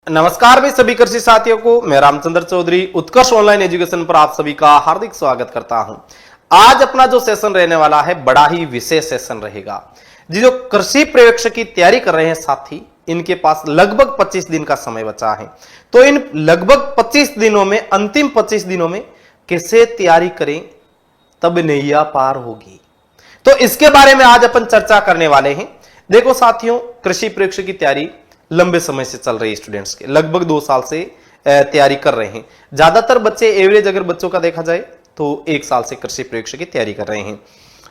नमस्कार भी सभी कृषि साथियों को, मैं रामचंद्र चौधरी उत्कर्ष ऑनलाइन एजुकेशन पर आप सभी का हार्दिक स्वागत करता हूं। आज अपना जो सेशन रहने वाला है बड़ा ही विशेष सेशन रहेगा। जो कृषि प्रशिक्षक की तैयारी कर रहे हैं साथी, इनके पास लगभग 25 दिन का समय बचा है। तो इन लगभग 25 दिनों में, अंतिम 25 दिनों में कैसे तैयारी करें तब नैया पार होगी, तो इसके बारे में आज अपन चर्चा करने वाले हैं। देखो साथियों, कृषि प्रशिक्षक की तैयारी लंबे समय से चल रही है। स्टूडेंट्स के लगभग 2 साल से तैयारी कर रहे हैं। ज्यादातर बच्चे, एवरेज अगर बच्चों का देखा जाए तो 1 साल से कृषि प्रशिक्षक की तैयारी कर रहे हैं।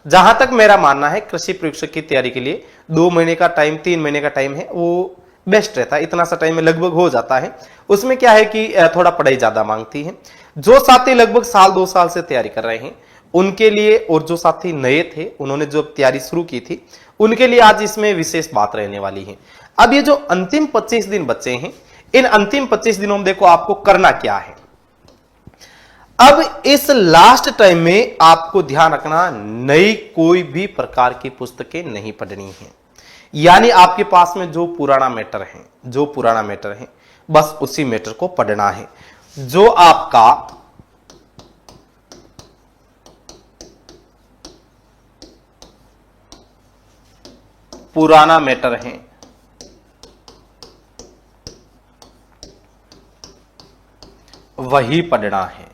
जहां तक मेरा मानना है, कृषि प्रशिक्षक की तैयारी के लिए 2 महीने का टाइम, 3 महीने का टाइम है, वो बेस्ट रहता है। इतना सा टाइम में लगभग हो जाता है। उसमें क्या है कि थोड़ा पढ़ाई ज्यादा मांगती है। जो साथी लगभग साल 2 साल से तैयारी कर रहे हैं उनके लिए, और जो साथी नए थे, उन्होंने जो तैयारी शुरू की थी, उनके लिए आज इसमें विशेष बात रहने वाली है। अब ये जो अंतिम 25 दिन बचे हैं, इन अंतिम 25 दिनों में देखो आपको करना क्या है। अब इस लास्ट टाइम में आपको ध्यान रखना, नई कोई भी प्रकार की पुस्तकें नहीं पढ़नी है। यानी आपके पास में जो पुराना मैटर है, बस उसी मैटर को पढ़ना है। जो आपका पुराना मैटर है, वही पढ़ना है।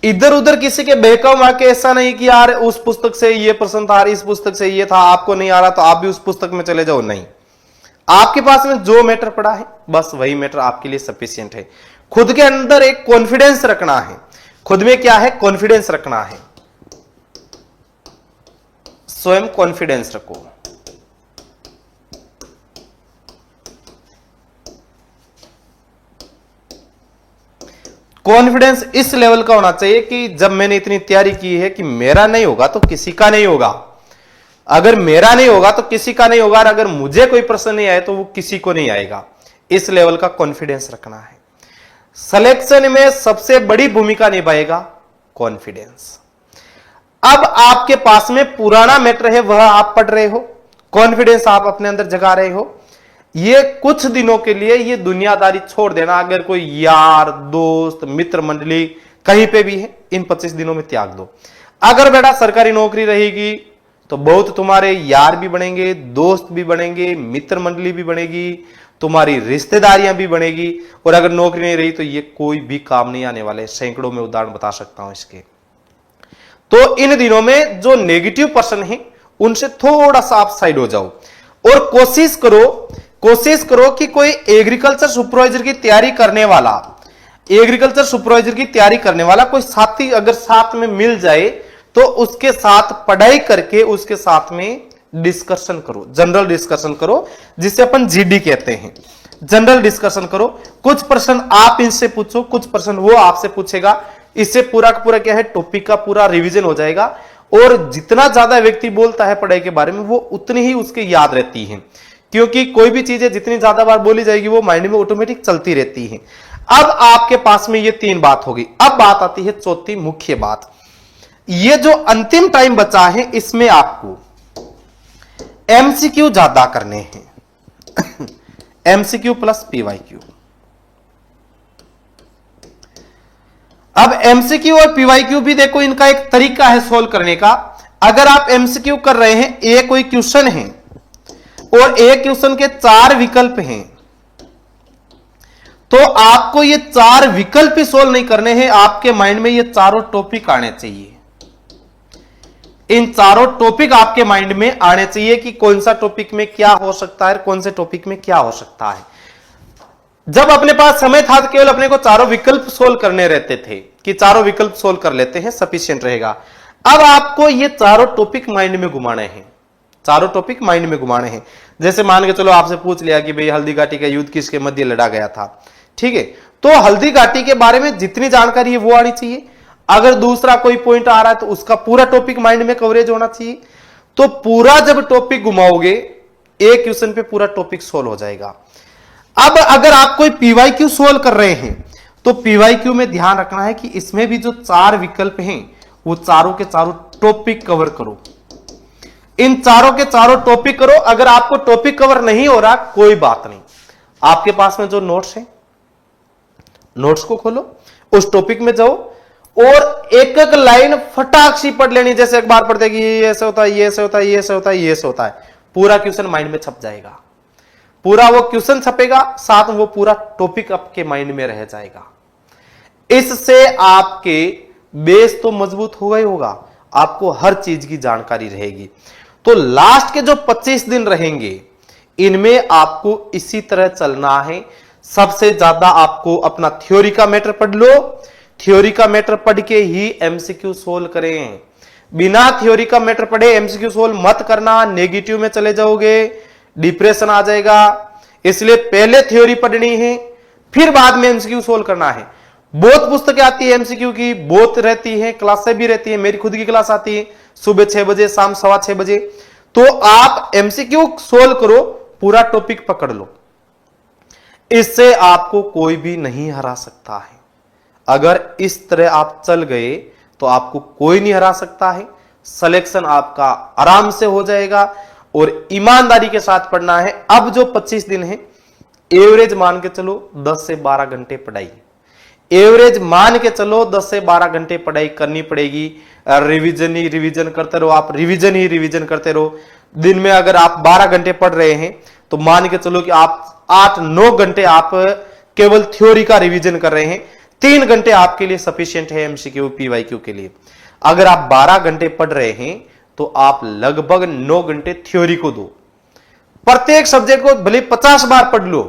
इधर उधर किसी के बहकाव में आके ऐसा नहीं कि यार उस पुस्तक से ये प्रश्न था, इस पुस्तक से ये था, आपको नहीं आ रहा तो आप भी उस पुस्तक में चले जाओ। नहीं, आपके पास में जो मैटर पड़ा है बस वही मैटर आपके लिए सफिशिएंट है। खुद के अंदर एक कॉन्फिडेंस रखना है। खुद में क्या है? कॉन्फिडेंस रखना है। स्वयं कॉन्फिडेंस रखो। कॉन्फिडेंस इस लेवल का होना चाहिए कि जब मैंने इतनी तैयारी की है कि मेरा नहीं होगा तो किसी का नहीं होगा। अगर मेरा नहीं होगा तो किसी का नहीं होगा, और अगर मुझे कोई प्रश्न नहीं आए तो वो किसी को नहीं आएगा। इस लेवल का कॉन्फिडेंस रखना है। सिलेक्शन में सबसे बड़ी भूमिका निभाएगा कॉन्फिडेंस। अब आपके पास में पुराना मैटर है, वह आप पढ़ रहे हो, कॉन्फिडेंस आप अपने अंदर जगा रहे हो। ये कुछ दिनों के लिए ये दुनियादारी छोड़ देना। अगर कोई यार, दोस्त, मित्र मंडली कहीं पे भी है, इन 25 दिनों में त्याग दो। अगर बेटा सरकारी नौकरी रहेगी तो बहुत तुम्हारे यार भी बनेंगे, दोस्त भी बनेंगे, मित्र मंडली भी बनेगी, तुम्हारी रिश्तेदारियां भी बनेगी। और अगर नौकरी नहीं रही तो ये कोई भी काम नहीं आने वाले। सैकड़ों में उदाहरण बता सकता हूं इसके। तो इन दिनों में जो नेगेटिव पर्सन है उनसे थोड़ा सा आप साइड हो जाओ, और कोशिश करो कि कोई एग्रीकल्चर सुपरवाइजर की तैयारी करने वाला कोई साथी अगर साथ में मिल जाए तो उसके साथ पढ़ाई करके उसके साथ में डिस्कशन करो, जनरल डिस्कशन करो, जिसे अपन जीडी कहते हैं। जनरल डिस्कशन करो। कुछ प्रश्न आप इनसे पूछो, कुछ प्रश्न वो आपसे पूछेगा। इससे पूरा का पूरा क्या है, टॉपिक का पूरा रिवीजन हो जाएगा। और जितना ज्यादा व्यक्ति बोलता है पढ़ाई के बारे में, वो उतनी ही उसके याद रहती है, क्योंकि कोई भी चीजें जितनी ज्यादा बार बोली जाएगी वो माइंड में ऑटोमेटिक चलती रहती है। अब आपके पास में ये 3 बात होगी। अब बात आती है चौथी मुख्य बात। ये जो अंतिम टाइम बचा है, इसमें आपको एमसीक्यू ज्यादा करने हैं। MCQ plus PYQ. अब एमसीक्यू और पीवाईक्यू भी देखो, इनका एक तरीका है सोल्व करने का। अगर आप एमसीक्यू कर रहे हैं, एक कोई क्वेश्चन है और एक क्वेश्चन के 4 विकल्प हैं, तो आपको ये 4 विकल्प ही सोल्व नहीं करने हैं। आपके माइंड में ये चारों टॉपिक आने चाहिए। इन चारों टॉपिक आपके माइंड में आने चाहिए कि कौन सा टॉपिक में क्या हो सकता है, कौन से टॉपिक में क्या हो सकता है। जब अपने पास समय था तो केवल अपने को चारों विकल्प सोल्व करने रहते थे कि चारों विकल्प सोल्व कर लेते हैं, सफिशिएंट रहेगा। अब आपको ये चारों टॉपिक माइंड में घुमाने हैं। जैसे मान के चलो आपसे पूछ लिया कि भाई हल्दी घाटी का युद्ध किसके मध्य लड़ा गया था, ठीक है, तो हल्दी घाटी के बारे में जितनी जानकारी है वो आनी चाहिए। अगर दूसरा कोई पॉइंट आ रहा है तो उसका पूरा टॉपिक माइंड में कवरेज होना चाहिए। तो पूरा जब टॉपिक घुमाओगे, एक क्वेश्चन पे पूरा टॉपिक सोल्व हो जाएगा। अब अगर आप कोई पीवाईक्यू सोल्व कर रहे हैं तो पीवाईक्यू में ध्यान रखना है कि इसमें भी जो 4 विकल्प हैं वो चारों के चारों टॉपिक कवर करो। इन चारों के चारों टॉपिक करो। अगर आपको टॉपिक कवर नहीं हो रहा कोई बात नहीं, आपके पास में जो नोट्स है, नोट्स को खोलो, उस टॉपिक में जाओ और एक एक लाइन फटाक सी पढ़ लेनी। जैसे एक बार पढ़ते कि ये ऐसे होता है, ये ऐसे होता है, ये ऐसे होता है, ये ऐसे होता है, पूरा क्वेश्चन माइंड में छप जाएगा। पूरा वो क्वेश्चन छपेगा, साथ में वो पूरा टॉपिक आपके माइंड में रह जाएगा। इससे आपके बेस तो मजबूत होगा ही होगा, आपको हर चीज की जानकारी रहेगी। तो लास्ट के जो 25 दिन रहेंगे इनमें आपको इसी तरह चलना है। सबसे ज्यादा आपको अपना थ्योरी का मैटर पढ़ लो, थ्योरी का मैटर पढ़ के ही एमसीक्यू सोल्व करें। बिना थ्योरी का मैटर पढ़े एमसीक्यू सोल्व मत करना, नेगेटिव में चले जाओगे, डिप्रेशन आ जाएगा। इसलिए पहले थ्योरी पढ़नी है, फिर बाद में एमसीक्यू सोल्व करना है। बहुत पुस्तकें आती है एमसीक्यू की, बहुत रहती है, क्लासें भी रहती है। मेरी खुद की क्लास आती है सुबह 6 बजे, शाम 6:15 बजे। तो आप एमसीक्यू सोल्व करो, पूरा टॉपिक पकड़ लो, इससे आपको कोई भी नहीं हरा सकता है। अगर इस तरह आप चल गए तो आपको कोई नहीं हरा सकता है। सिलेक्शन आपका आराम से हो जाएगा और ईमानदारी के साथ पढ़ना है। अब जो 25 दिन है एवरेज मान के चलो 10 से 12 घंटे पढ़ाई, एवरेज मान के चलो 10 से 12 घंटे पढ़ाई करनी पड़ेगी। रिवीजन ही रिवीजन करते रहो, आप रिवीजन ही रिवीजन करते रहो। दिन में अगर आप 12 घंटे पढ़ रहे हैं तो मान के चलो कि आप 8-9 घंटे आप केवल थ्योरी का रिवीजन कर रहे हैं, 3 घंटे आपके लिए सफिशिएंट है एमसीक्यू पीवाईक्यू के लिए। अगर आप 12 घंटे पढ़ रहे हैं तो आप लगभग 9 घंटे थ्योरी को दो। प्रत्येक सब्जेक्ट को भले 50 बार पढ़ लो।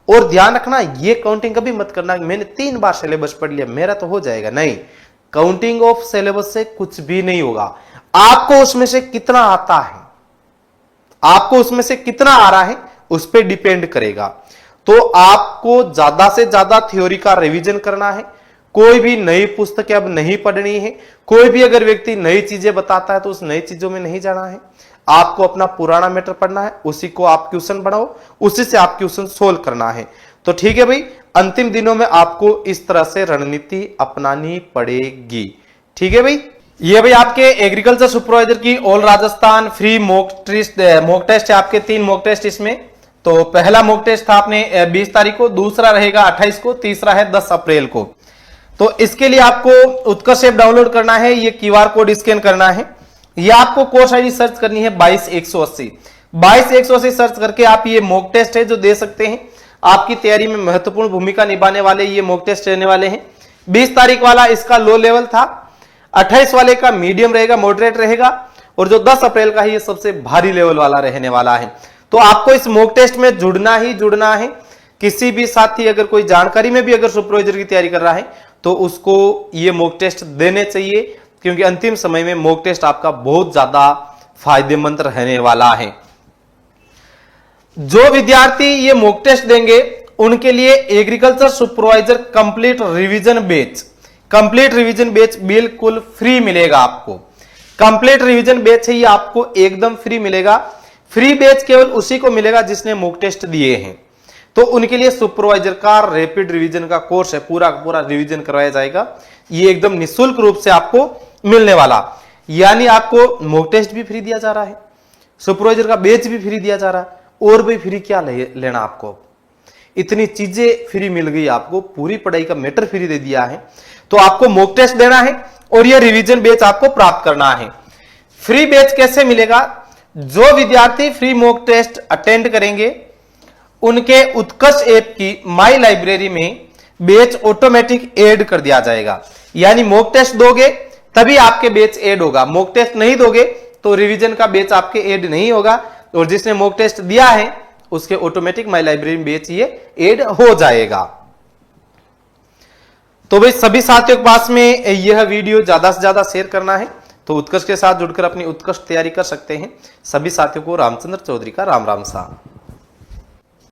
और ध्यान रखना, ये काउंटिंग कभी मत करना मैंने 3 बार सिलेबस पढ़ लिया मेरा तो हो जाएगा, नहीं। काउंटिंग ऑफ सिलेबस से कुछ भी नहीं होगा। आपको उसमें से कितना आता है, आपको उसमें से कितना आ रहा है उस पर डिपेंड करेगा। तो आपको ज्यादा से ज्यादा थ्योरी का रिवीजन करना है। कोई भी नई पुस्तक अब नहीं पढ़नी है। कोई भी अगर व्यक्ति नई चीजें बताता है तो उस नई चीजों में नहीं जाना है। आपको अपना पुराना मैटर पढ़ना है, उसी को आप क्वेश्चन बनाओ, उसी से आप क्वेश्चन सोल्व करना है। तो ठीक है भाई, अंतिम दिनों में आपको इस तरह से रणनीति अपनानी पड़ेगी। ठीक है भाई, ये भाई आपके एग्रीकल्चर सुपरवाइजर की all Rajasthan free mock test है आपके 3 मॉक टेस्ट इसमें। तो पहला मॉक टेस्ट था आपने 20 तारीख को, दूसरा रहेगा 28 को, तीसरा है 10 अप्रैल को। तो इसके लिए आपको उत्कर्ष ऐप डाउनलोड करना है, ये क्यूआर कोड स्कैन करना है। ये आपको कोर्स आईडी सर्च करनी है 22180 22180 सर्च करके आप ये मॉक टेस्ट है जो दे सकते हैं। आपकी तैयारी में महत्वपूर्ण भूमिका निभाने वाले ये मॉक टेस्ट रहने वाले हैं। 20 तारीख वाला इसका लो लेवल था, 28 वाले का मीडियम रहेगा, मॉडरेट रहेगा, और जो 10 अप्रैल का है ये सबसे भारी लेवल वाला रहने वाला है। तो आपको इस मॉक टेस्ट में जुड़ना ही जुड़ना है। किसी भी साथी अगर कोई जानकारी में भी अगर सुपरवाइजर की तैयारी कर रहा है तो उसको ये मॉक टेस्ट देने चाहिए, क्योंकि अंतिम समय में मॉक टेस्ट आपका बहुत ज्यादा फायदेमंद रहने वाला है। जो विद्यार्थी ये मॉक टेस्ट देंगे उनके लिए agriculture supervisor complete revision batch बिल्कुल फ्री मिलेगा आपको। कंप्लीट रिवीजन बैच है ये आपको एकदम फ्री मिलेगा। फ्री बैच केवल उसी को मिलेगा जिसने मॉक टेस्ट दिए हैं। तो उनके लिए सुपरवाइजर का रैपिड रिवीजन का कोर्स है, पूरा पूरा रिवीजन करवाया जाएगा। ये एकदम निःशुल्क रूप से आपको मिलने वाला, यानी आपको मॉक टेस्ट भी फ्री दिया जा रहा है, सुपरवाइजर का बैच भी फ्री दिया जा रहा है, और भी फ्री क्या लेना आपको। इतनी चीजें फ्री मिल गई आपको, पूरी पढ़ाई का मैटर फ्री दे दिया है। तो आपको मॉक टेस्ट देना है और ये रिवीजन बैच आपको प्राप्त करना है। फ्री बैच कैसे मिलेगा? जो विद्यार्थी फ्री मॉक टेस्ट अटेंड करेंगे उनके उत्कर्ष ऐप की माई लाइब्रेरी में बैच ऑटोमेटिक ऐड कर दिया जाएगा। यानी मॉक टेस्ट दोगे तभी आपके बैच ऐड होगा, मॉक टेस्ट नहीं दोगे तो रिवीजन का बैच आपके ऐड नहीं होगा, और जिसने मॉक टेस्ट दिया है उसके ऑटोमेटिक माई लाइब्रेरी में बैच ये ऐड हो जाएगा। तो भाई सभी साथियों के पास में यह वीडियो ज्यादा से ज्यादा शेयर करना है, तो उत्कर्ष के साथ जुड़कर अपनी उत्कृष्ट तैयारी कर सकते हैं। सभी साथियों को रामचंद्र चौधरी का राम राम सा।